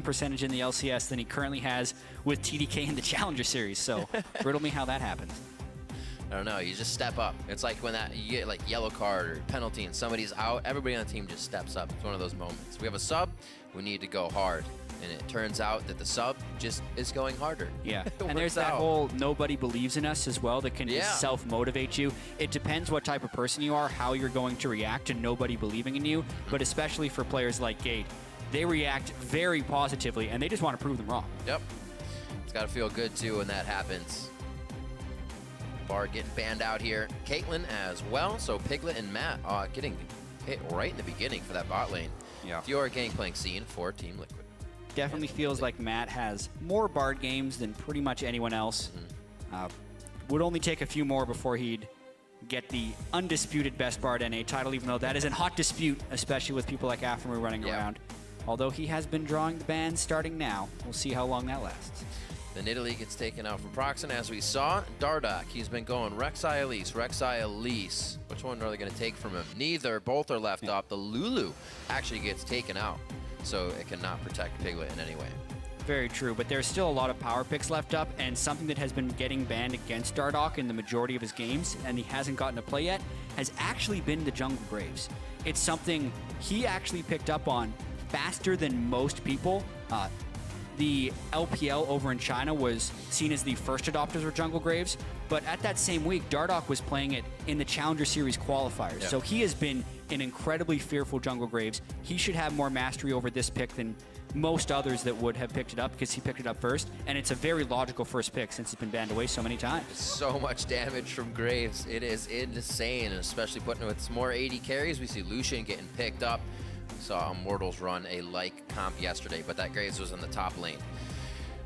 percentage in the LCS than he currently has with TDK in the Challenger Series. So riddle me how that happens. I don't know. You just step up. It's like when you get like yellow card or penalty and somebody's out, everybody on the team just steps up. It's one of those moments. We have a sub, we need to go hard. And it turns out that the sub just is going harder. Yeah, and there's that whole nobody believes in us as well that can just self-motivate you. It depends what type of person you are, how you're going to react to nobody believing in you, but especially for players like Gate, they react very positively, and they just want to prove them wrong. Yep. It's got to feel good, too, when that happens. Bard getting banned out here. Caitlyn as well, so Piglet and Matt getting hit right in the beginning for that bot lane. Yeah. Fiora getting playing scene for Team Liquid. Definitely feels like Matt has more Bard games than pretty much anyone else. Would only take a few more before he'd get the undisputed best Bard NA title, even though that is in hot dispute, especially with people like Afremu running around. Although he has been drawing the bans starting now. We'll see how long that lasts. Then Italy gets taken out from Procxin, as we saw. Dardoch, he's been going Rek'Sai Elise, Rek'Sai Elise. Which one are they going to take from him? Neither. Both are left up. The Lourlo actually gets taken out, so it cannot protect Piglet in any way. Very true, but there's still a lot of power picks left up, and something that has been getting banned against Dardoch in the majority of his games, and he hasn't gotten to play yet, has actually been the Jungle Graves. It's something he actually picked up on faster than most people. The LPL over in China was seen as the first adopters of Jungle Graves, but at that same week, Dardoch was playing it in the Challenger Series qualifiers. So he has been an incredibly fearful Jungle Graves. He should have more mastery over this pick than most others that would have picked it up because he picked it up first, and it's a very logical first pick since it's been banned away so many times. So much damage from Graves. It is insane, especially putting with some more AD carries. We see Lucian getting picked up. Saw Immortals run a like comp yesterday, but that Graves was in the top lane.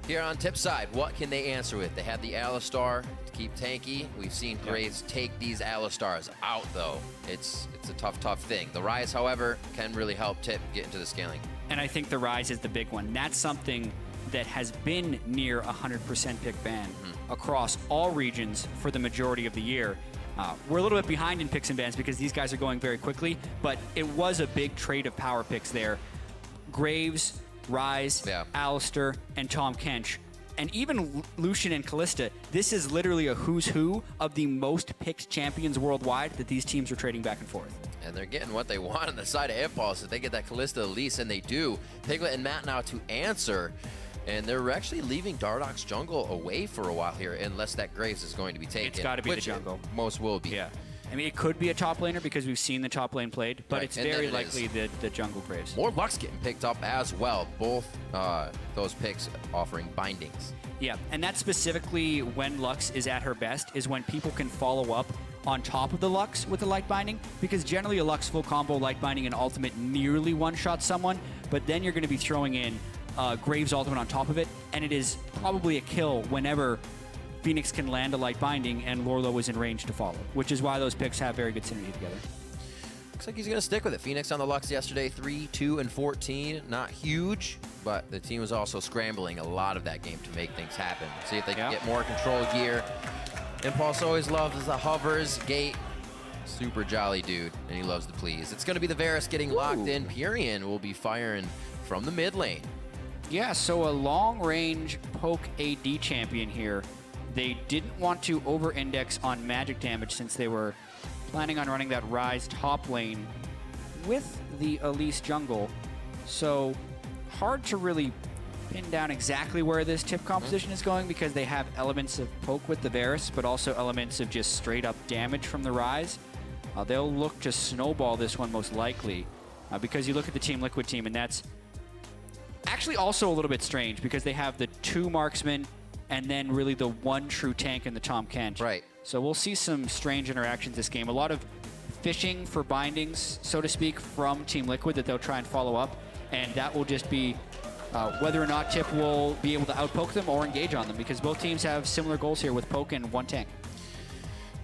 Here on tip side, what can they answer with? They had the Alistar to keep tanky. We've seen Graves take these Alistars out, though. It's a tough thing. The Ryze, however, can really help Tip get into the scaling. And I think the Ryze is the big one. That's something that has been near 100% pick ban across all regions for the majority of the year. We're a little bit behind in picks and bans because these guys are going very quickly, but it was a big trade of power picks there. Graves, Ryze, Alistar, and Tahm Kench, and even Lucian and Kalista. This is literally a who's who of the most picked champions worldwide that these teams are trading back and forth. And they're getting what they want on the side of Impulse. If they get that Kalista Elise, and they do, Piglet and Matt now to answer. And they're actually leaving Dardoch's jungle away for a while here, unless that Graves is going to be taken. It's got to be the jungle. Most will be. Yeah. I mean, it could be a top laner because we've seen the top lane played, but it's very likely the jungle Graves. More Lux getting picked up as well. Both those picks offering bindings. Yeah, and that's specifically when Lux is at her best, is when people can follow up on top of the Lux with the light binding, because generally a Lux full combo light binding and ultimate nearly one-shot someone, but then you're going to be throwing in Graves ultimate on top of it, and it is probably a kill whenever FeniX can land a light binding and Lourlo is in range to follow, which is why those picks have very good synergy together. Looks like he's going to stick with it. FeniX on the Lux yesterday, 3, 2, and 14. Not huge, but the team was also scrambling a lot of that game to make things happen. See if they can get more control gear. Impulse always loves the hovers. Gate, super jolly dude, and he loves to please. It's going to be the Varus getting locked in. Pirean will be firing from the mid lane. Yeah, so a long-range poke AD champion here. They didn't want to over-index on magic damage since they were planning on running that Ryze top lane with the Elise jungle. So hard to really pin down exactly where this tip composition is going because they have elements of poke with the Varus, but also elements of just straight-up damage from the Ryze. They'll look to snowball this one most likely because you look at the Team Liquid team, and that's actually also a little bit strange because they have the 2 marksmen and then really the 1 true tank in the Tahm Kench. Right. So we'll see some strange interactions this game. A lot of fishing for bindings, so to speak, from Team Liquid that they'll try and follow up, and that will just be whether or not Tip will be able to outpoke them or engage on them because both teams have similar goals here with poke and 1 tank.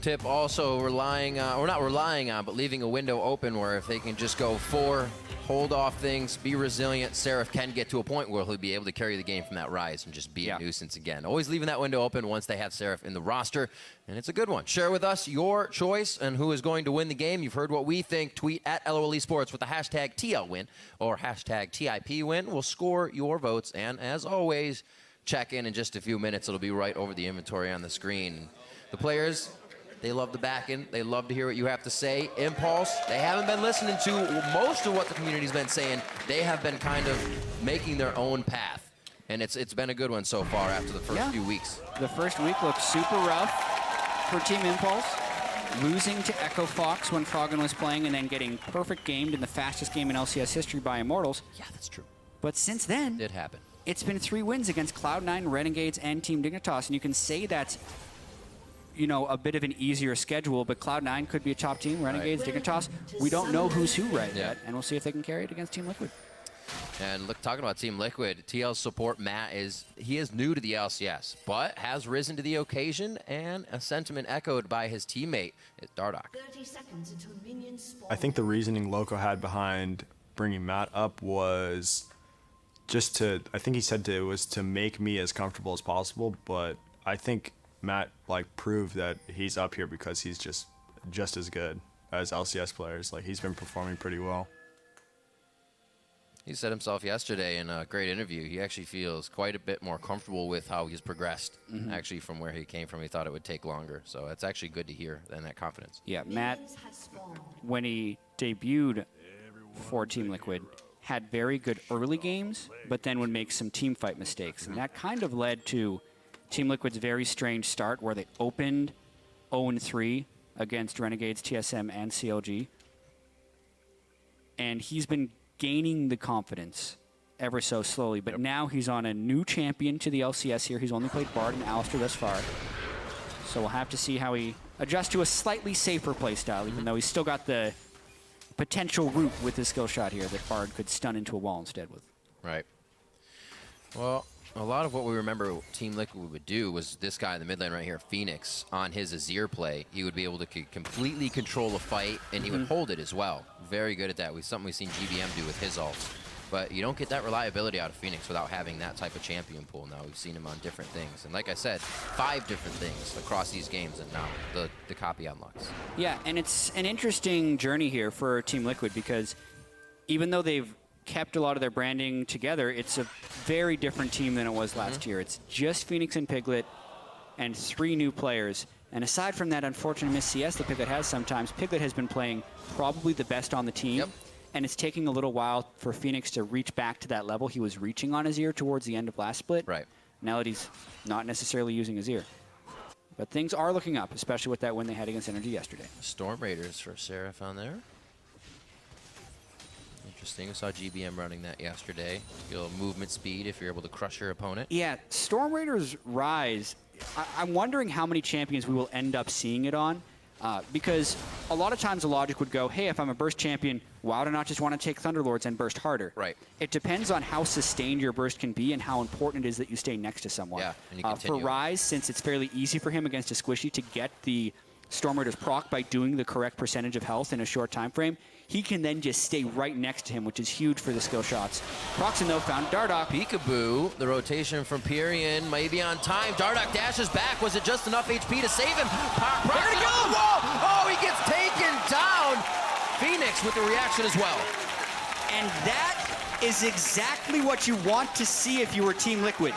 tip also relying on, or not relying on, but leaving a window open where if they can just go 4, hold off things, be resilient, Seraph can get to a point where he'll be able to carry the game from that Ryze and just be a nuisance again. Always leaving that window open once they have Seraph in the roster, and it's a good one. Share with us your choice and who is going to win the game. You've heard what we think. Tweet at LOL eSports with the hashtag TLWin or hashtag TIPWin. We'll score your votes, and as always, check in just a few minutes. It'll be right over the inventory on the screen. The players, they love the back end. They love to hear what you have to say. Impulse, they haven't been listening to most of what the community's been saying. They have been kind of making their own path. And it's been a good one so far after the first few weeks. The first week looked super rough for Team Impulse. Losing to Echo Fox when Froggen was playing and then getting perfect gamed in the fastest game in LCS history by Immortals. Yeah, that's true. But since then, It did happen. It's been 3 wins against Cloud9, Renegades, and Team Dignitas. And you can say that's, you know, a bit of an easier schedule, but Cloud9 could be a top team, Renegades, Dignitas. We don't know who's who right yet, and we'll see if they can carry it against Team Liquid. And look, talking about Team Liquid, TL's support, Matt, he is new to the LCS, but has risen to the occasion, and a sentiment echoed by his teammate, Dardoch. 30 seconds until minions spawn. I think the reasoning Loco had behind bringing Matt up was just to, I think he said it was to make me as comfortable as possible, but I think Matt proved that he's up here because he's just as good as LCS players. Like, he's been performing pretty well. He said himself yesterday in a great interview, he actually feels quite a bit more comfortable with how he's progressed, actually, from where he came from. He thought it would take longer. So it's actually good to hear, and that confidence. Yeah, Matt, when he debuted for Team Liquid, had very good early games, but then would make some team fight mistakes. And that kind of led to Team Liquid's very strange start where they opened 0-3 against Renegades, TSM, and CLG. And he's been gaining the confidence ever so slowly, but now he's on a new champion to the LCS here. He's only played Bard and Alistar thus far. So we'll have to see how he adjusts to a slightly safer playstyle, even though he's still got the potential route with his skill shot here that Bard could stun into a wall instead with. Right. Well, a lot of what we remember Team Liquid would do was this guy in the mid lane right here, FeniX, on his Azir play. He would be able to completely control a fight, and he would hold it as well. Very good at that. Something we've seen GBM do with his ults. But you don't get that reliability out of FeniX without having that type of champion pool. Now we've seen him on different things. And like I said, 5 different things across these games, and now the copy unlocks. Yeah, and it's an interesting journey here for Team Liquid because even though they've kept a lot of their branding together, it's a very different team than it was last year. It's just FeniX and Piglet and 3 new players. And aside from that unfortunate miss CS that Piglet has sometimes, Piglet has been playing probably the best on the team. Yep. And it's taking a little while for FeniX to reach back to that level he was reaching on his ear towards the end of last split. Right. Now that he's not necessarily using his ear. But things are looking up, especially with that win they had against Energy yesterday. Storm Raiders for Seraph on there. Interesting. We saw GBM running that yesterday. Feel movement speed if you're able to crush your opponent. Yeah, Storm Raiders Ryze, I'm wondering how many champions we will end up seeing it on. Because a lot of times the logic would go, hey, if I'm a burst champion, why would I not just want to take Thunderlords and burst harder? Right. It depends on how sustained your burst can be and how important it is that you stay next to someone. Yeah, and you for continue. Ryze, since it's fairly easy for him against a squishy to get the Storm Raiders proc by doing the correct percentage of health in a short time frame, he can then just stay right next to him, which is huge for the skill shots. Procxin, though, found Dardoch. Peekaboo, the rotation from Pirean, maybe on time. Dardoch dashes back. Was it just enough HP to save him? There to go! Oh, he gets taken down. FeniX with the reaction as well. And that is exactly what you want to see if you were Team Liquid.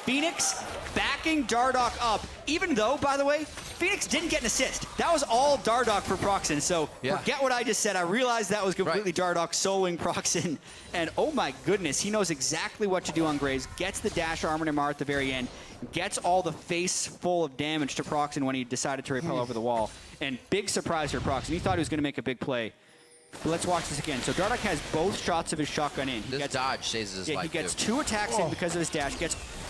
FeniX backing Dardoch up, even though, by the way, FeniX didn't get an assist. That was all Dardoch for Procxin, so forget what I just said. I realized that was completely Dardoch soloing Procxin, and oh my goodness, he knows exactly what to do on Graves, gets the dash armor to Mar at the very end, gets all the face full of damage to Procxin when he decided to repel over the wall, and big surprise for Procxin. He thought he was going to make a big play. But let's watch this again. So Dardoch has both shots of his shotgun in. This dodge saves his life. He gets 2 attacks in because of his dash.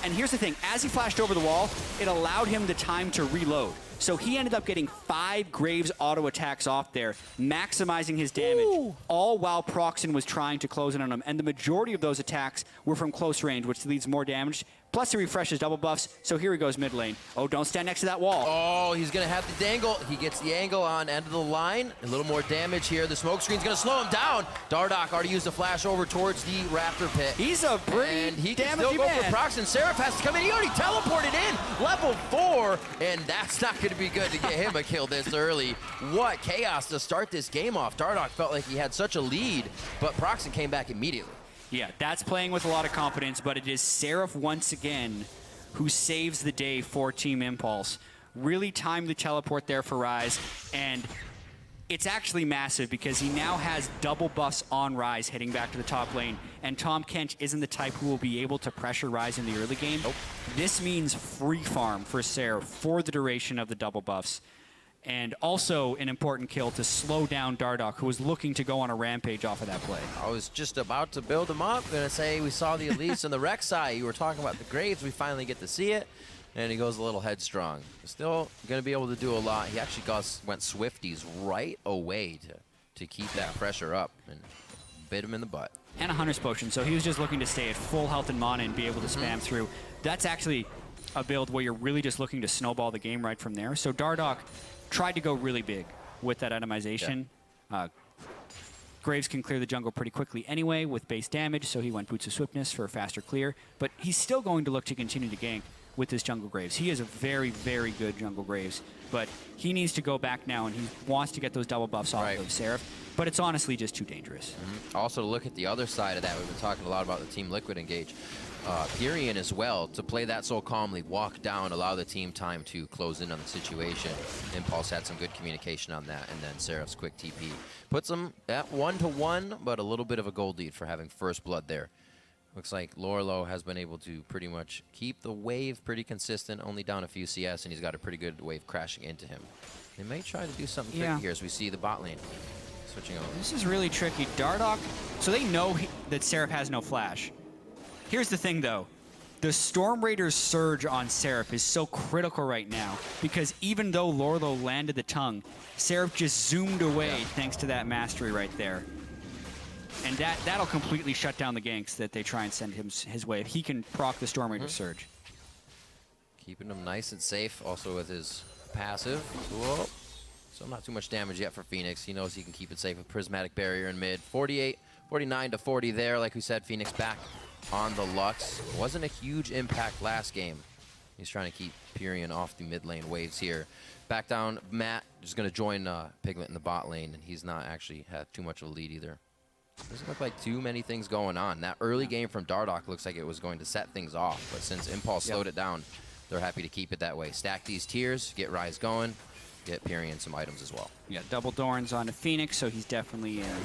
And here's the thing, as he flashed over the wall, it allowed him the time to reload. So he ended up getting 5 Graves auto attacks off there, maximizing his damage, all while Procxin was trying to close in on him. And the majority of those attacks were from close range, which leads more damage. Plus, he refreshes double buffs, so here he goes mid lane. Oh, don't stand next to that wall. Oh, he's going to have to dangle. He gets the angle on end of the line. A little more damage here. The smoke screen's going to slow him down. Dardoch already used a flash over towards the Raptor pit. He's a pretty and he can damaging still go man. for Procxin. Seraph has to come in. He already teleported in. Level 4, and that's not going to be good to get him a kill this early. What chaos to start this game off. Dardoch felt like he had such a lead, but Procxin came back immediately. Yeah, that's playing with a lot of confidence, but it is Seraph once again who saves the day for Team Impulse. Really timed the teleport there for Ryze, and it's actually massive because he now has double buffs on Ryze heading back to the top lane, and Tahm Kench isn't the type who will be able to pressure Ryze in the early game. Nope. This means free farm for Seraph for the duration of the double buffs. And also an important kill to slow down Dardoch, who was looking to go on a rampage off of that play. I was just about to build him up. Gonna say we saw the Elise and the Rek'Sai. You were talking about the Graves. We finally get to see it. And he goes a little headstrong. Still gonna be able to do a lot. He actually went Swifties right away to keep that pressure up and bit him in the butt. And a Hunter's Potion, so he was just looking to stay at full health and mana and be able to spam through. That's actually a build where you're really just looking to snowball the game right from there. So Dardoch tried to go really big with that itemization. Yeah. Graves can clear the jungle pretty quickly anyway with base damage, so he went Boots of Swiftness for a faster clear. But he's still going to look to continue to gank with his jungle Graves. He is a very, very good jungle Graves, but he needs to go back now, and he wants to get those double buffs off of Seraph. But it's honestly just too dangerous. Also, to look at the other side of that, we've been talking a lot about the Team Liquid engage. Pirean as well, to play that so calmly, walk down, allow the team time to close in on the situation. Impulse had some good communication on that, and then Seraph's quick TP puts them at 1-1, but a little bit of a gold lead for having first blood there. Looks like Lourlo has been able to pretty much keep the wave pretty consistent, only down a few CS, and he's got a pretty good wave crashing into him. They may try to do something tricky here as we see the bot lane switching over. This is really tricky. Dardoch, so they know that Seraph has no flash. Here's the thing, though. The Storm Raider's surge on Seraph is so critical right now because even though Lourlo landed the tongue, Seraph just zoomed away thanks to that mastery right there. And that'll completely shut down the ganks that they try and send him his way if he can proc the Storm Raider surge. Keeping him nice and safe, also with his passive. Whoa. So not too much damage yet for FeniX. He knows he can keep it safe with Prismatic Barrier in mid. 49 to 40 there. Like we said, FeniX back on the Lux. Wasn't a huge impact last game. He's trying to keep Pirean off the mid lane waves here. Back down, Matt is going to join Piglet in the bot lane, and he's not actually had too much of a lead either. Doesn't look like too many things going on. That early game from Dardoch looks like it was going to set things off, but since Impulse slowed it down, they're happy to keep it that way. Stack these tiers, get Ryze going, get Pirean some items as well. Yeah, double Dorns on a FeniX, so he's definitely in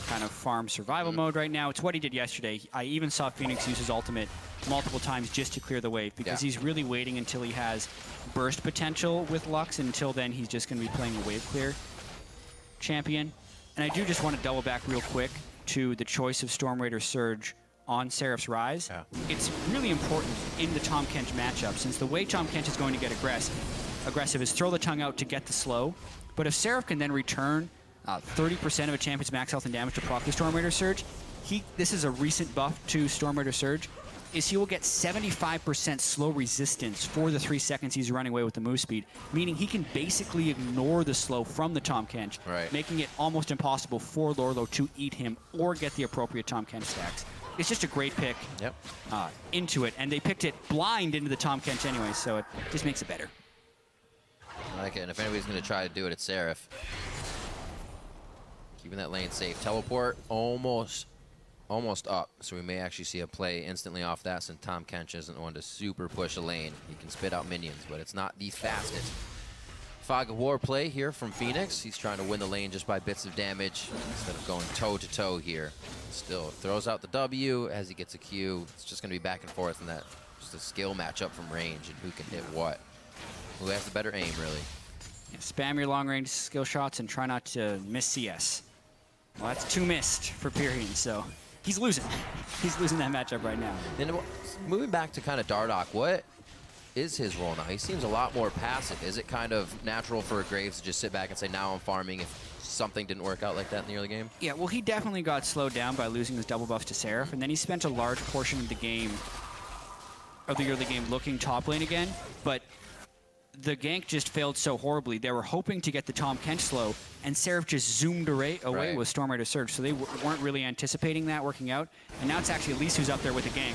kind of farm survival mode right now. It's what he did yesterday. I even saw FeniX use his ultimate multiple times just to clear the wave because he's really waiting until he has burst potential with Lux. Until then, he's just going to be playing a wave clear champion. And I do just want to double back real quick to the choice of Storm Raider Surge on Seraph's Ryze. It's really important in the Tahm Kench matchup since the way Tahm Kench is going to get aggressive is throw the tongue out to get the slow. But if Seraph can then return 30% of a champion's max health and damage to proc the Storm Raider Surge, this is a recent buff to Storm Raider Surge, is he will get 75% slow resistance for the 3 seconds he's running away with the move speed, meaning he can basically ignore the slow from the Tahm Kench, making it almost impossible for Lourlo to eat him or get the appropriate Tahm Kench stacks. It's just a great pick into it, and they picked it blind into the Tahm Kench anyway, so it just makes it better. I like it, and if anybody's going to try to do it, it's Seraph. Keeping that lane safe. Teleport almost up, so we may actually see a play instantly off that since Tahm Kench isn't one to super push a lane. He can spit out minions, but it's not the fastest. Fog of War play here from FeniX. He's trying to win the lane just by bits of damage instead of going toe-to-toe here. Still throws out the W as he gets a Q. It's just going to be back and forth in that just a skill matchup from range and who can hit what. Who has the better aim, really. Yeah, spam your long-range skill shots and try not to miss CS. Well, that's 2 missed for Pirean, so he's losing. He's losing that matchup right now. Then moving back to kind of Dardoch, what is his role now? He seems a lot more passive. Is it kind of natural for Graves to just sit back and say, now I'm farming if something didn't work out like that in the early game? Yeah, well, he definitely got slowed down by losing his double buffs to Seraph, and then he spent a large portion of the game, of the early game, looking top lane again, but the gank just failed so horribly. They were hoping to get the Tahm Kench slow, and Seraph just zoomed away Right. with Storm Raider Surge, so they weren't really anticipating that working out, and now it's actually Elise who's up there with the gank.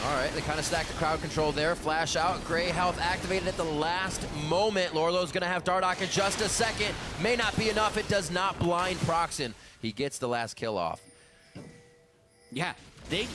All right, they kind of stacked the crowd control there. Flash out, Gray Health activated at the last moment. Lourlo's going to have Dardoch in just a second. May not be enough. It does not blind Procxin. He gets the last kill off. Yeah, they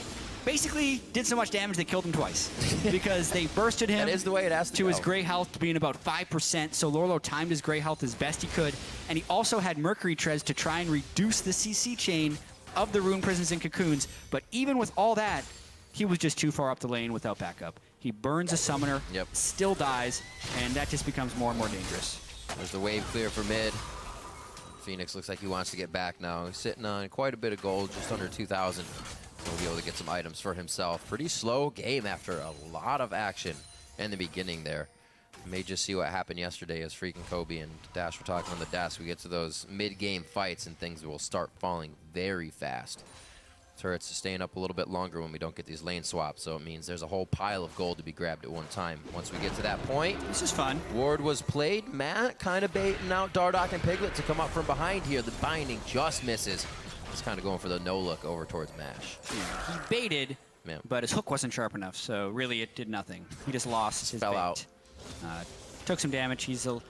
basically did so much damage they killed him twice because they bursted him That is the way it has to go. his gray health being about 5%, so Lourlo timed his gray health as best he could, and he also had Mercury Treads to try and reduce the CC chain of the Rune Prisons and Cocoons, but even with all that, he was just too far up the lane without backup. He burns a summoner, Yep. still dies, and that just becomes more and more dangerous. There's the wave clear for mid. FeniX looks like he wants to get back now. He's sitting on quite a bit of gold, just under 2,000. He'll be able to get some items for himself. Pretty slow game after a lot of action in the beginning there. You may just see what happened yesterday as freaking Kobe and Dash were talking on the desk. We get to those mid-game fights and things will start falling very fast. Turrets staying up a little bit longer when we don't get these lane swaps, so it means there's a whole pile of gold to be grabbed at one time. Once we get to that point, This is fun. Ward was played. Matt kind of baiting out Dardoch and Piglet to come up from behind here. The binding just misses. He's kind of going for the no-look over towards Mash. Yeah, he baited, Yeah. but his hook wasn't sharp enough, so really it did nothing. He just lost his Fell bait. out. Took some damage. He's a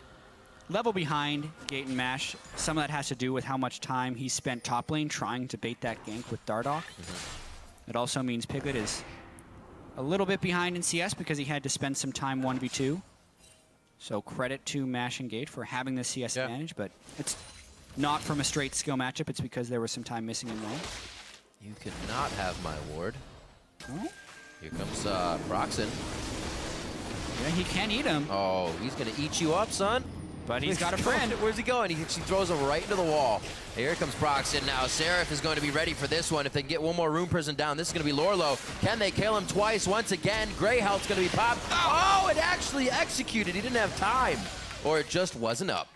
level behind Gate and Mash. Some of that has to do with how much time he spent top lane trying to bait that gank with Dardoch. It also means Piglet is a little bit behind in CS because he had to spend some time 1v2. So credit to Mash and Gate for having the CS Yeah. advantage, but it's not from a straight skill matchup. It's because there was some time missing in lane. You cannot have my ward. Oh. Here comes Procxin. Yeah, he can eat him, Oh, he's going to eat you up, son. but he's got a friend. Where's he going? He throws him right into the wall. Here comes Procxin now. Seraph is going to be ready for this one. If they can get one more Rune Prison down, this is going to be Lourlo. Can they kill him twice once again? Gray Health's going to be popped. Oh, it actually executed. He didn't have time. Or it just wasn't up.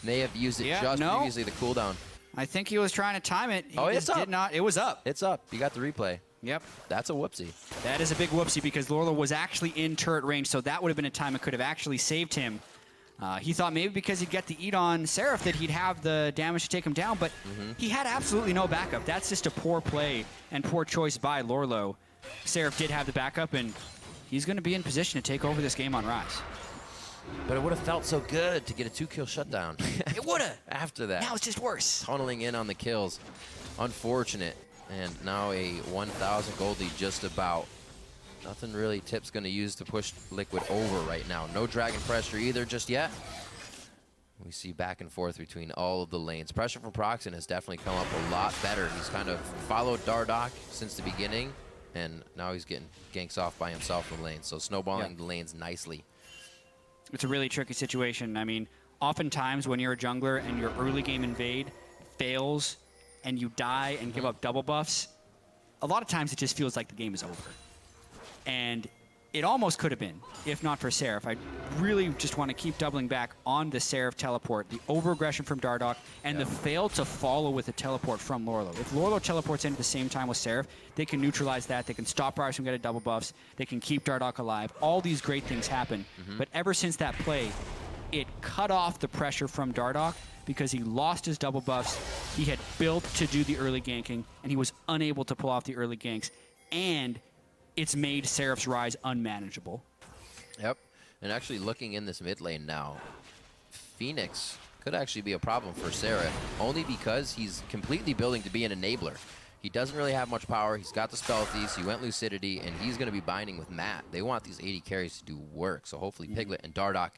May have used it just previously, the cooldown. I think he was trying to time it. He It's just up. did not. It was up. It's up. You got the replay. Yep. That's a whoopsie. That is a big whoopsie because Lourlo was actually in turret range, so that would have been a time it could have actually saved him. He thought maybe because he'd get the eat on Seraph that he'd have the damage to take him down, but he had absolutely no backup. That's just a poor play and poor choice by Lourlo. Seraph did have the backup, and he's going to be in position to take over this game on Ryze. But it would have felt so good to get a 2-kill shutdown. It would have. After that. Now it's just worse. Tunneling in on the kills. Unfortunate. And now a 1,000 gold lead just about. Nothing really Tip's going to use to push Liquid over right now. No dragon pressure either just yet. We see back and forth between all of the lanes. Pressure from Procxin has definitely come up a lot better. He's kind of followed Dardoch since the beginning, and now he's getting ganks off by himself in the lane. So snowballing the lanes nicely. It's a really tricky situation. I mean, oftentimes when you're a jungler and your early game invade fails and you die and give up double buffs, a lot of times it just feels like the game is over. And it almost could have been, if not for Seraph. I really just want to keep doubling back on the Seraph teleport, the over-aggression from Dardoch, and the fail to follow with a teleport from Lourlo. If Lourlo teleports in at the same time with Seraph, they can neutralize that. They can stop Ryze from getting double buffs. They can keep Dardoch alive. All these great things happen. But ever since that play, it cut off the pressure from Dardoch because he lost his double buffs. He had built to do the early ganking, and he was unable to pull off the early ganks. And it's made Seraph's Ryze unmanageable. Yep. And actually looking in this mid lane now, FeniX could actually be a problem for Seraph, only because he's completely building to be an enabler. He doesn't really have much power. He's got the spell thieves. He went Lucidity, and he's going to be binding with Matt. They want these 80 carries to do work, so hopefully Piglet and Dardoch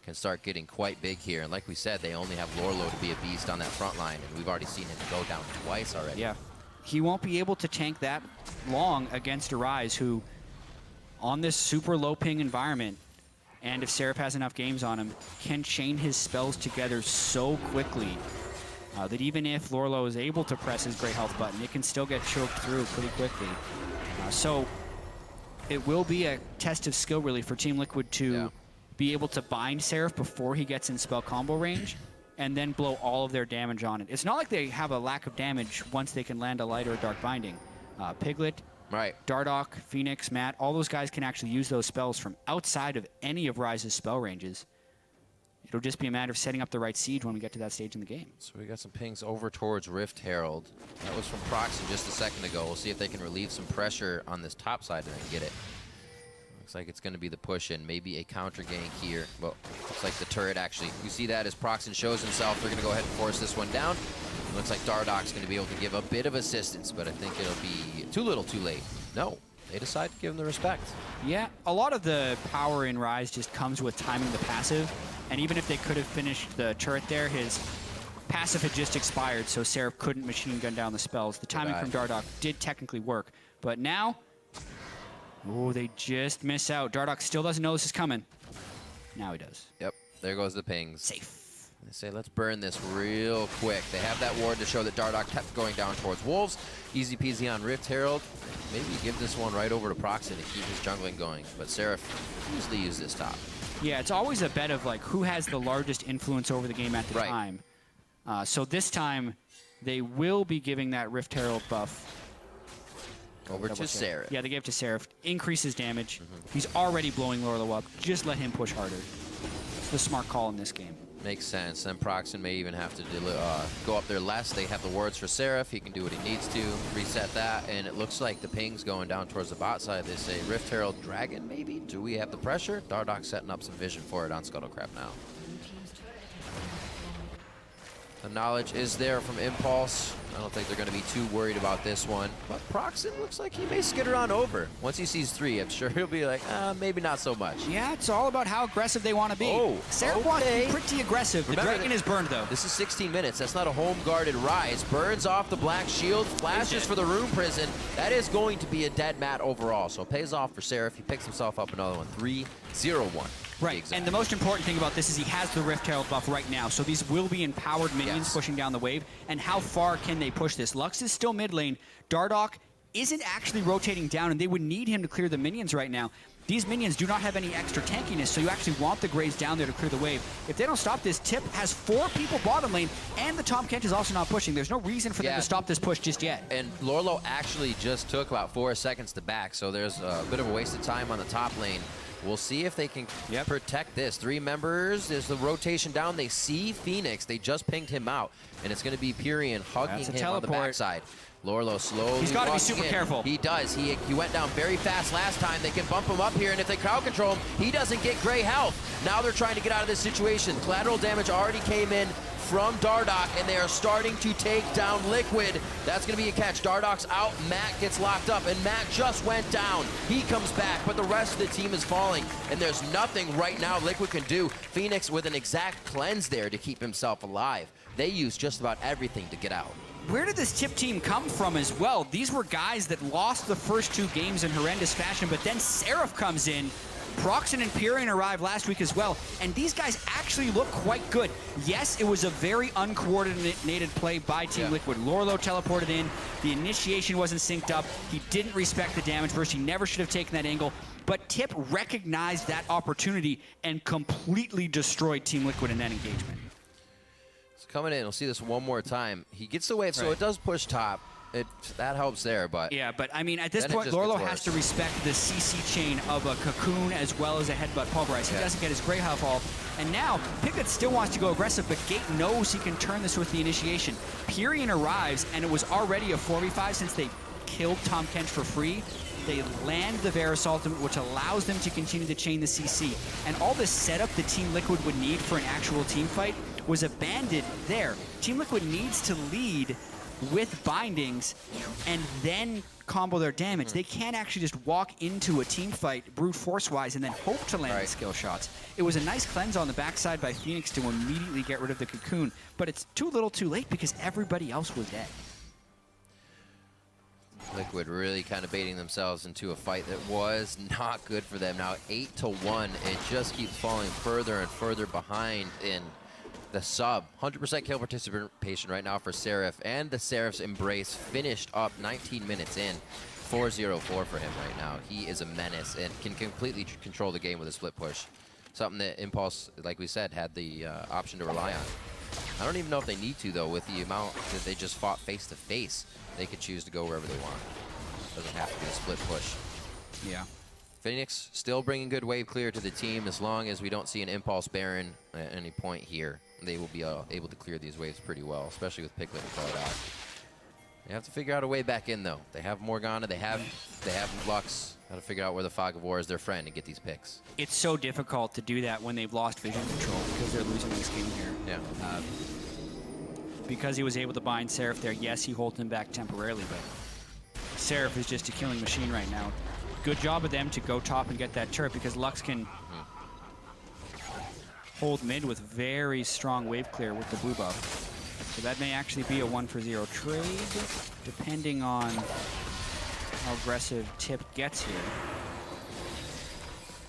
can start getting quite big here. And like we said, they only have Lourlo to be a beast on that front line, and we've already seen him go down twice already. Yeah. He won't be able to tank that long against a Ryze who, on this super low ping environment, and if Seraph has enough games on him, can chain his spells together so quickly that even if Lourlo is able to press his Great Health button, it can still get choked through pretty quickly. So it will be a test of skill, really, for Team Liquid to be able to bind Seraph before he gets in spell combo range, and then blow all of their damage on it. It's not like they have a lack of damage once they can land a light or a dark binding. Piglet, Dardoch, FeniX, Matt, all those guys can actually use those spells from outside of any of Ryze's spell ranges. It'll just be a matter of setting up the right siege when we get to that stage in the game. So we got some pings over towards Rift Herald. That was from Procxin just a second ago. We'll see if they can relieve some pressure on this top side and then get it. Looks like it's going to be the push in, maybe a counter gank here. Well, looks like the turret actually. We see that as Procxin shows himself. They're going to go ahead and force this one down. It looks like Dardoch's going to be able to give a bit of assistance, but I think it'll be too little too late. No, they decide to give him the respect. Yeah, a lot of the power in Ryze just comes with timing the passive. And even if they could have finished the turret there, his passive had just expired, so Seraph couldn't machine gun down the spells. The timing from Dardoch did technically work. But now, oh, they just miss out. Dardoch still doesn't know this is coming. Now he does. Yep, there goes the pings. Safe. They say, let's burn this real quick. They have that ward to show that Dardoch kept going down towards Wolves. Easy peasy on Rift Herald. Maybe give this one right over to Procxin to keep his jungling going. But Seraph easily used this top. Yeah, it's always a bet of like who has the largest influence over the game at the time. So this time, they will be giving that Rift Herald buff over to Seraph. Yeah, they gave it to Seraph. Increases damage. He's already blowing Lourlo up. Just let him push harder. It's the smart call in this game. Makes sense. And Procxin may even have to go up there less. They have the wards for Seraph. He can do what he needs to. Reset that. And it looks like the ping's going down towards the bot side. They say Rift Herald Dragon, maybe? Do we have the pressure? Dardoch setting up some vision for it on Scuttlecrab now. The knowledge is there from Impulse. I don't think they're going to be too worried about this one. But Procxin looks like he may skitter on over. Once he sees 3, I'm sure he'll be like, maybe not so much. Yeah, it's all about how aggressive they want to be. Seraph wants to be pretty aggressive. The Dragon is burned, though. This is 16 minutes. That's not a home-guarded Ryze. Burns off the black shield. Flashes for the Rune Prison. That is going to be a dead mat overall. So it pays off for Seraph. He picks himself up another one. 3-0-1. Right, and the most important thing about this is he has the Rift Herald buff right now, so these will be empowered minions pushing down the wave. And how far can they push this? Lux is still mid lane. Dardoch isn't actually rotating down, and they would need him to clear the minions right now. These minions do not have any extra tankiness, so you actually want the Graves down there to clear the wave. If they don't stop this, Tip has 4 people bottom lane, and the Tahm Kench is also not pushing. There's no reason for them to stop this push just yet. And Lourlo actually just took about 4 seconds to back, so there's a bit of a waste of time on the top lane. We'll see if they can protect this. 3 members. There's the rotation down. They see FeniX. They just pinged him out. And it's going to be Pirean hugging him on the backside. Lourlo slowly. He's got to be super careful. He does. He went down very fast last time. They can bump him up here, and if they crowd control him, he doesn't get gray health. Now they're trying to get out of this situation. Collateral damage already came in from Dardoch, and they are starting to take down Liquid. That's going to be a catch. Dardoch's out. Matt gets locked up, and Matt just went down. He comes back, but the rest of the team is falling, and there's nothing right now Liquid can do. FeniX with an exact cleanse there to keep himself alive. They use just about everything to get out. Where did this Tip team come from as well? These were guys that lost the first 2 games in horrendous fashion, but then Seraph comes in. Procxin and Pirean arrived last week as well, and these guys actually look quite good. Yes, it was a very uncoordinated play by Team Liquid. Lourlo teleported in. The initiation wasn't synced up. He didn't respect the damage burst. He never should have taken that angle. But Tip recognized that opportunity and completely destroyed Team Liquid in that engagement. Coming in, we'll see this one more time. He gets the wave, so it does push top. That helps there, but... Yeah, but I mean, at this point, Lourlo has to respect the CC chain of a Cocoon as well as a Headbutt Pulverize. He doesn't get his Grey Health off. And now, Piglet still wants to go aggressive, but Gate knows he can turn this with the initiation. Pirean arrives, and it was already a 4v5 since they killed Tahm Kench for free. They land the Varus ultimate, which allows them to continue to chain the CC. And all the setup the Team Liquid would need for an actual team fight was abandoned there. Team Liquid needs to lead with bindings and then combo their damage. They can't actually just walk into a team fight brute force-wise and then hope to land the skill shots. It was a nice cleanse on the backside by FeniX to immediately get rid of the Cocoon, but it's too little too late because everybody else was dead. Liquid really kind of baiting themselves into a fight that was not good for them. Now 8-1, it just keeps falling further and further behind in the sub. 100% kill participation right now for Seraph, and the Seraph's Embrace finished up 19 minutes in. 4-0-4 for him right now. He is a menace and can completely control the game with a split push. Something that Impulse, like we said, had the option to rely on. I don't even know if they need to, though, with the amount that they just fought face-to-face. They could choose to go wherever they want. Doesn't have to be a split push. Yeah. FeniX still bringing good wave clear to the team. As long as we don't see an Impulse Baron at any point here, they will be able to clear these waves pretty well, especially with Piglet and Dardoch. They have to figure out a way back in, though. They have MOrgana, they have Lux. Got to figure out where the Fog of War is their friend and get these picks. It's so difficult to do that when they've lost vision control because they're losing this game here. Yeah. Because he was able to bind Seraph there, yes, he holds him back temporarily, but Seraph is just a killing machine right now. Good job of them to go top and get that turret because Lux can hold mid with very strong wave clear with the blue buff. So that may actually be a 1-for-0 trade, depending on how aggressive Tip gets here.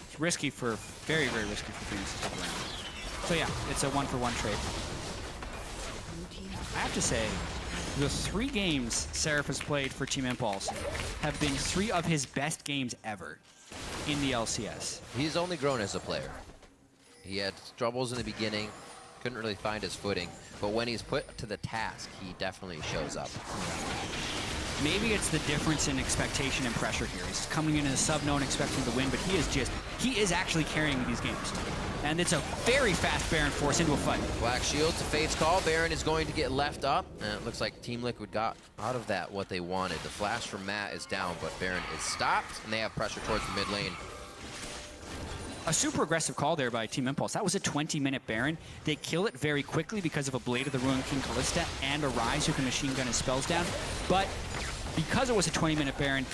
It's risky for, very, very risky for FeniX to stick around. So yeah, it's a 1-for-1 trade. I have to say, the 3 games Seraph has played for Team Impulse have been 3 of his best games ever in the LCS. He's only grown as a player. He had troubles in the beginning, couldn't really find his footing, but when he's put to the task, he definitely shows up. Maybe it's the difference in expectation and pressure here. He's coming in as a sub, no one expecting to win, but he is actually carrying these games. And it's a very fast Baron force into a fight. Black Shield to Fate's call. Baron is going to get left up, and it looks like Team Liquid got out of that what they wanted. The flash from Matt is down, but Baron is stopped, and they have pressure towards the mid lane. A super aggressive call there by Team Impulse. That was a 20-minute Baron. They kill it very quickly because of a Blade of the Ruined King Kalista and a Ryze who can machine gun his spells down. But because it was a 20-minute Baron,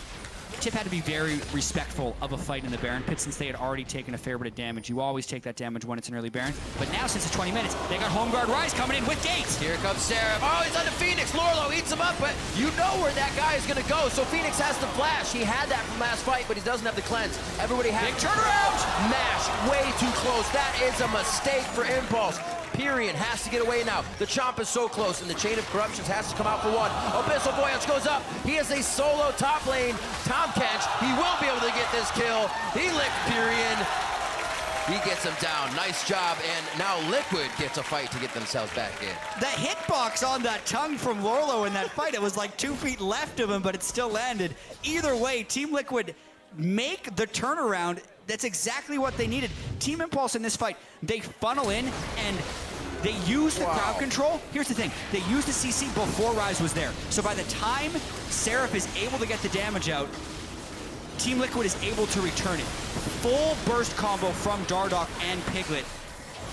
Tip had to be very respectful of a fight in the Baron pit since they had already taken a fair bit of damage. You always take that damage when it's an early Baron. But now, since it's 20 minutes, they got Home Guard Ryze coming in with gates. Here comes Seraph. Oh, he's on the FeniX. Lourlo eats him up, but you know where that guy is going to go. So FeniX has to flash. He had that from last fight, but he doesn't have the cleanse. Everybody has... Big turnaround! Mash way too close. That is a mistake for Impulse. Pirean has to get away now. The Chomp is so close, and the Chain of Corruptions has to come out for one. Abyssal Voyage goes up. He is a solo top lane. Tahm Kench, he will be able to get this kill. He licked Pirean. He gets him down. Nice job, and now Liquid gets a fight to get themselves back in. The hitbox on that tongue from Lourlo in that fight, it was like 2 feet left of him, but it still landed. Either way, Team Liquid make the turnaround. That's exactly what they needed. Team Impulse in this fight, they funnel in and they use the crowd control. Here's the thing, they used the CC before Ryze was there. So by the time Seraph is able to get the damage out, Team Liquid is able to return it. Full burst combo from Dardoch and Piglet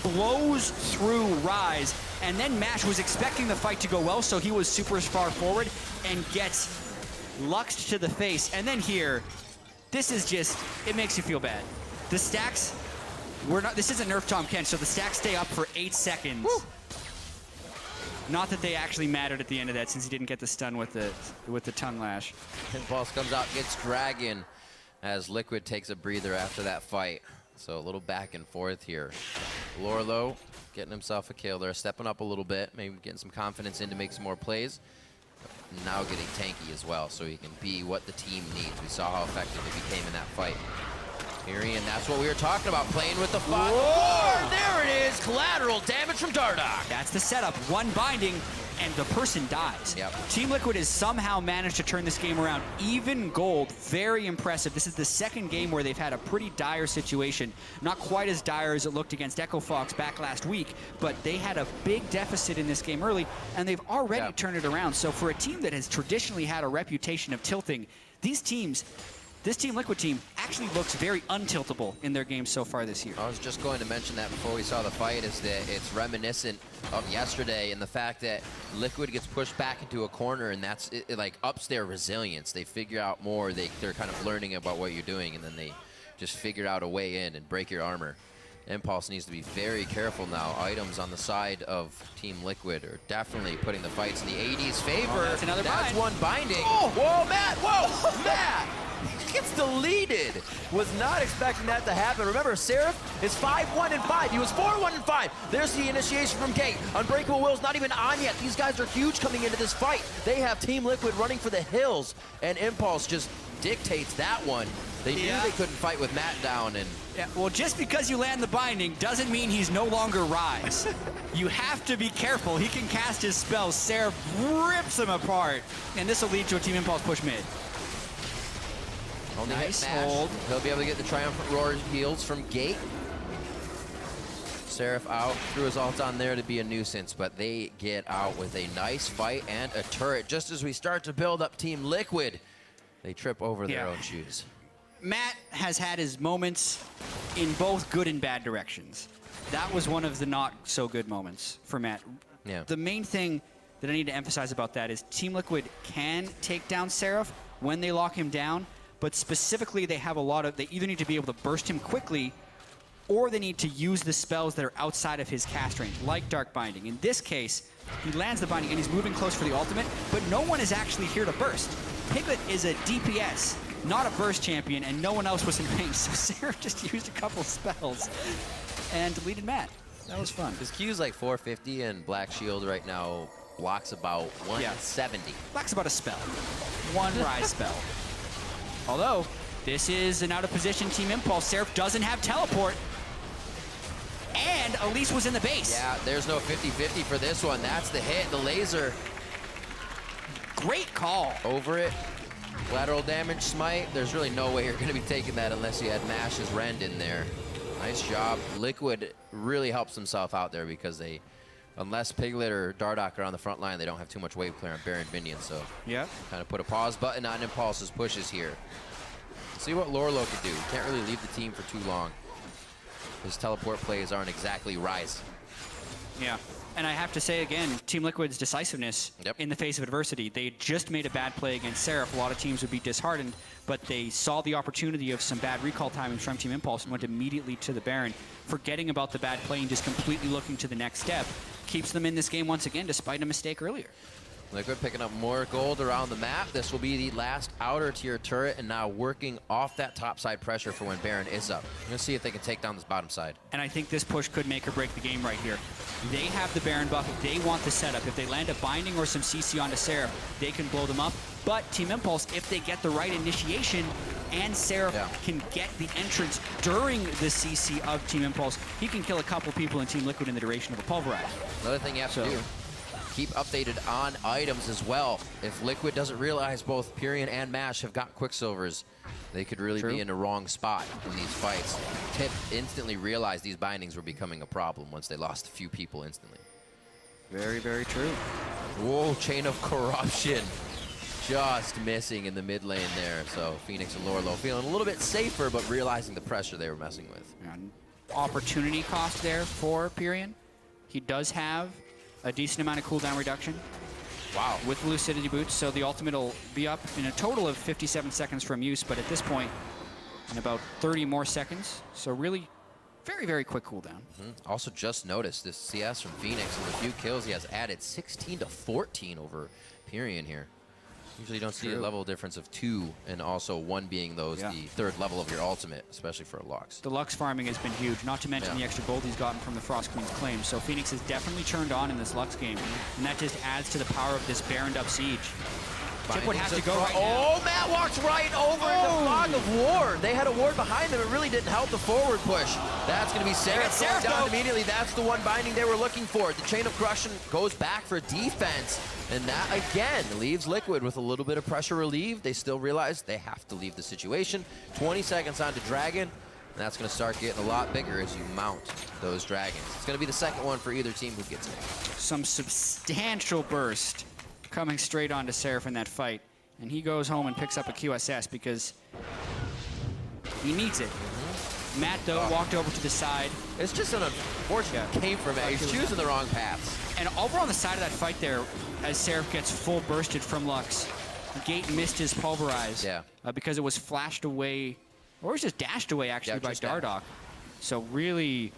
blows through Ryze, and then Mash was expecting the fight to go well, so he was super far forward and gets luxed to the face. And then here, this is just, it makes you feel bad. The stacks, this isn't Nerf Tahm Kench, so the stacks stay up for 8 seconds. Woo. Not that they actually mattered at the end of that since he didn't get the stun with the tongue lash. Impulse comes out, gets Dragon as Liquid takes a breather after that fight. So a little back and forth here. Lourlo getting himself a kill. They're stepping up a little bit, maybe getting some confidence in to make some more plays. Now getting tanky as well, so he can be what the team needs. We saw how effective he became in that fight. Pirean, that's what we were talking about, playing with the fog. There it is, collateral damage from Dardoch. That's the setup, one binding, and the person dies. Yep. Team Liquid has somehow managed to turn this game around. Even gold, very impressive. This is the second game where they've had a pretty dire situation. Not quite as dire as it looked against Echo Fox back last week, but they had a big deficit in this game early, and they've already turned it around. So for a team that has traditionally had a reputation of tilting, these teams, this Team Liquid team actually looks very untiltable in their games so far this year. I was just going to mention that before we saw the fight, is that it's reminiscent of yesterday and the fact that Liquid gets pushed back into a corner, and that's it like ups their resilience. They figure out more, they're kind of learning about what you're doing, and then they just figure out a way in and break your armor. Impulse needs to be very careful now. Items on the side of Team Liquid are definitely putting the fights in the AD's favor. Oh, that's another That's bind. one binding. Oh. Whoa, Matt! Whoa, Matt! Gets deleted. Was not expecting that to happen. Remember, Seraph is 5-1-5. He was 4-1-5. There's the initiation from Gate. Unbreakable Will's not even on yet. These guys are huge coming into this fight. They have Team Liquid running for the hills, and Impulse just dictates that one. They knew they couldn't fight with Matt down, and Yeah, well, just because you land the binding doesn't mean he's no longer Ryze. You have to be careful. He can cast his spells. Seraph rips him apart, and this will lead to a Team Impulse push mid. only Nice hit Mash. hold. He'll be able to get the Triumphant Roar heals from Gate. Seraph out, threw his ult on there to be a nuisance, but they get out with a nice fight and a turret. Just as we start to build up Team Liquid, they trip over their own shoes. Matt has had his moments in both good and bad directions. That was one of the not so good moments for Matt. Yeah. The main thing that I need to emphasize about that is Team Liquid can take down Seraph when they lock him down, but specifically they have a lot of, they either need to be able to burst him quickly or they need to use the spells that are outside of his cast range, like Dark Binding. In this case, he lands the Binding and he's moving close for the ultimate, but no one is actually here to burst. Piglet is a DPS, not a burst champion, and no one else was in range, so Seraph just used a couple spells and deleted Matt. That was fun. His Q's like 450, and Black Shield right now blocks about 170. Black's about a spell. One Ryze spell. Although, this is an out-of-position Team Impulse. Seraph doesn't have teleport. And Elise was in the base. Yeah, there's no 50-50 for this one. That's the hit, the laser. Great call. Over it. Lateral damage smite. There's really no way you're going to be taking that unless you had Mash's Rend in there. Nice job. Liquid really helps himself out there because they, unless Piglet or Dardoch are on the front line, they don't have too much wave clear on Baron minions. So yeah, kind of put a pause button on Impulse's pushes here. See what Lourlo could do. He can't really leave the team for too long. His teleport plays aren't exactly Ryze. Yeah. And I have to say again, Team Liquid's decisiveness in the face of adversity. They just made a bad play against Seraph. A lot of teams would be disheartened, but they saw the opportunity of some bad recall timings from Team Impulse and went immediately to the Baron, forgetting about the bad play and just completely looking to the next step. Keeps them in this game once again, despite a mistake earlier. Liquid picking up more gold around the map. This will be the last outer tier turret, and now working off that top side pressure for when Baron is up. We're going to see if they can take down this bottom side. And I think this push could make or break the game right here. They have the Baron buff. They want the setup. If they land a binding or some CC onto Seraph, they can blow them up. But Team Impulse, if they get the right initiation and Seraph can get the entrance during the CC of Team Impulse, he can kill a couple people in Team Liquid in the duration of a pulverize. Another thing you have to do, keep updated on items as well. If Liquid doesn't realize both Pirean and Mash have got Quicksilvers, they could really be in the wrong spot in these fights. Tip instantly realized these bindings were becoming a problem once they lost a few people instantly. Very, very true. Whoa, Chain of Corruption. Just missing in the mid lane there. So FeniX and Lourlo feeling a little bit safer, but realizing the pressure they were messing with. And opportunity cost there for Pirean. He does have a decent amount of cooldown reduction. Wow. With the Lucidity boots, so the ultimate will be up in a total of 57 seconds from use, but at this point, in about 30 more seconds. So really, very, very quick cooldown. Also just noticed this CS from FeniX, and the few kills he has added 16 to 14 over Pirean here. Usually you don't see a level difference of 2, and also 1 being those the third level of your ultimate, especially for a Lux. The Lux farming has been huge, not to mention the extra gold he's gotten from the Frost Queen's claim. So FeniX is definitely turned on in this Lux game, and that just adds to the power of this Baroned up siege. Chip would have to go right now. Oh, Matt walks right over the fog of ward. They had a ward behind them. It really didn't help the forward push. That's going to be Seraph going down immediately. That's the one binding they were looking for. The Chain of Corruption goes back for defense. And that, again, leaves Liquid with a little bit of pressure relieved. They still realize they have to leave the situation. 20 seconds onto Dragon. And that's going to start getting a lot bigger as you mount those Dragons. It's going to be the second one for either team who gets it. Some substantial burst coming straight onto Seraph in that fight. And he goes home and picks up a QSS because he needs it. Matt, though, walked over to the side. It's just an unfortunate came from it. He's choosing the wrong paths. And over on the side of that fight there, as Seraph gets full bursted from Lux, Gate missed his pulverize because it was flashed away, or it was just dashed away, actually, by Dardoch. So really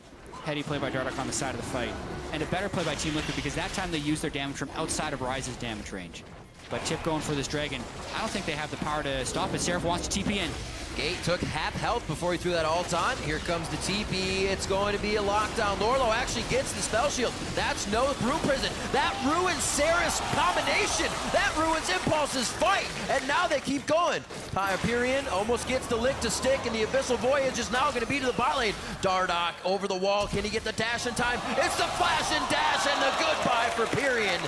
heady play by Dardoch on the side of the fight. And a better play by Team Liquid because that time they used their damage from outside of Ryze's damage range. But Tip going for this Dragon. I don't think they have the power to stop it. Seraph wants to TP in. Gate took half health before he threw that ult on. Here comes the TP. It's going to be a lockdown. Lourlo actually gets the spell shield. That's no Brew Prison. That ruins Seraph's combination. That ruins Impulse's fight. And now they keep going. Pirean almost gets the lick to stick, and the Abyssal Voyage is now going to be to the bot lane. Dardoch over the wall. Can he get the dash in time? It's the flash and dash and the goodbye for Pirean.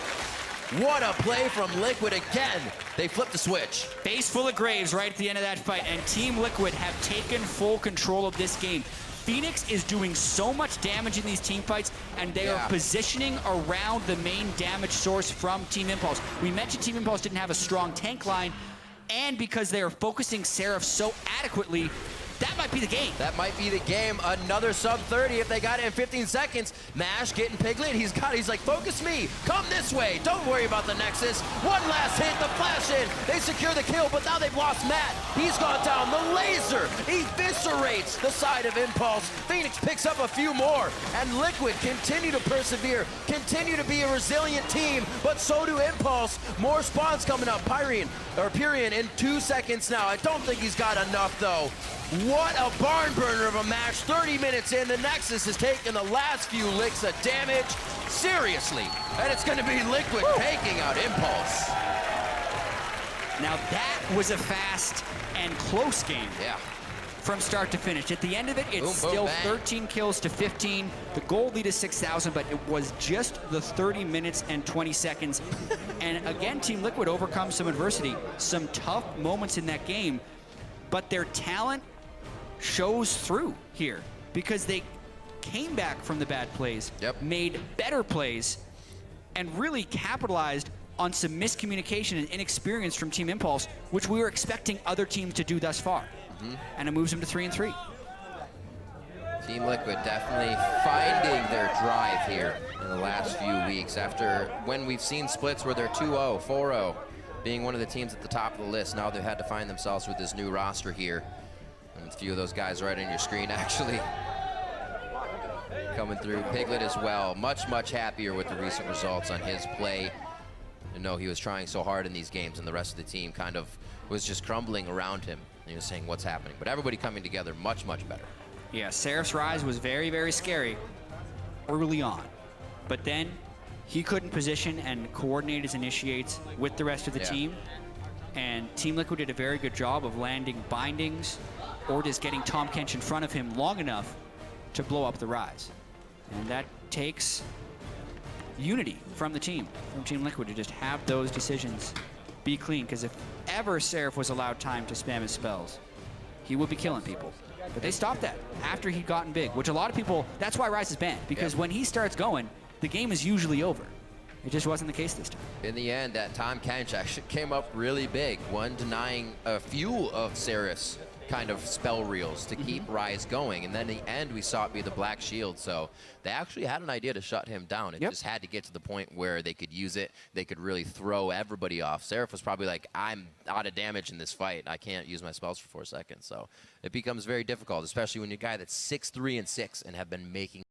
What a play from Liquid again. They flipped the switch. Face full of graves right at the end of that fight, and Team Liquid have taken full control of this game. FeniX is doing so much damage in these team fights, and they are positioning around the main damage source from Team Impulse. We mentioned Team Impulse didn't have a strong tank line, and because they are focusing Seraph so adequately, that might be the game. That might be the game. Another sub 30 if they got it in 15 seconds. Mash getting Piglet. He's like, focus me. Come this way. Don't worry about the Nexus. One last hit. The flash in. They secure the kill, but now they've lost Matt. He's gone down. The laser eviscerates the side of Impulse. FeniX picks up a few more, and Liquid continue to persevere, continue to be a resilient team, but so do Impulse. More spawns coming up. Pirean in 2 seconds now. I don't think he's got enough, though. What a barn burner of a match. 30 minutes in, the Nexus has taken the last few licks of damage. Seriously. And it's going to be Liquid taking out Impulse. Now that was a fast and close game. Yeah. From start to finish. At the end of it, it's still 13 kills to 15. The goal lead is 6,000, but it was just the 30 minutes and 20 seconds. And again, Team Liquid overcomes some adversity, some tough moments in that game, but their talent shows through here because they came back from the bad plays, made better plays, and really capitalized on some miscommunication and inexperience from Team Impulse, which we were expecting other teams to do thus far. And it moves them to 3-3. Team Liquid definitely finding their drive here in the last few weeks after when we've seen splits where they're 2-0, 4-0, being one of the teams at the top of the list. Now they've had to find themselves with this new roster here. And a few of those guys right on your screen actually coming through. Piglet as well, much happier with the recent results on his play. You know, he was trying so hard in these games and the rest of the team kind of was just crumbling around him. He was saying what's happening, but everybody coming together much better. Yeah, Seraph's Ryze was very scary early on, but then he couldn't position and coordinate his initiates with the rest of the team, and Team Liquid did a very good job of landing bindings or just getting Tahm Kench in front of him long enough to blow up the Ryze. And that takes unity from the team, from Team Liquid, to just have those decisions be clean, because if ever Seraph was allowed time to spam his spells, he would be killing people. But they stopped that after he'd gotten big, which a lot of people, that's why Ryze is banned, because when he starts going, the game is usually over. It just wasn't the case this time. In the end, that Tahm Kench actually came up really big, one denying a few of Seraph's kind of spell reels to keep Ryze going, and then in the end we saw it be the Black Shield, so they actually had an idea to shut him down. It just had to get to the point where they could use it, they could really throw everybody off. Seraph was probably like, I'm out of damage in this fight, I can't use my spells for 4 seconds, so it becomes very difficult, especially when you're a guy that's 6'3" and 6 and have been making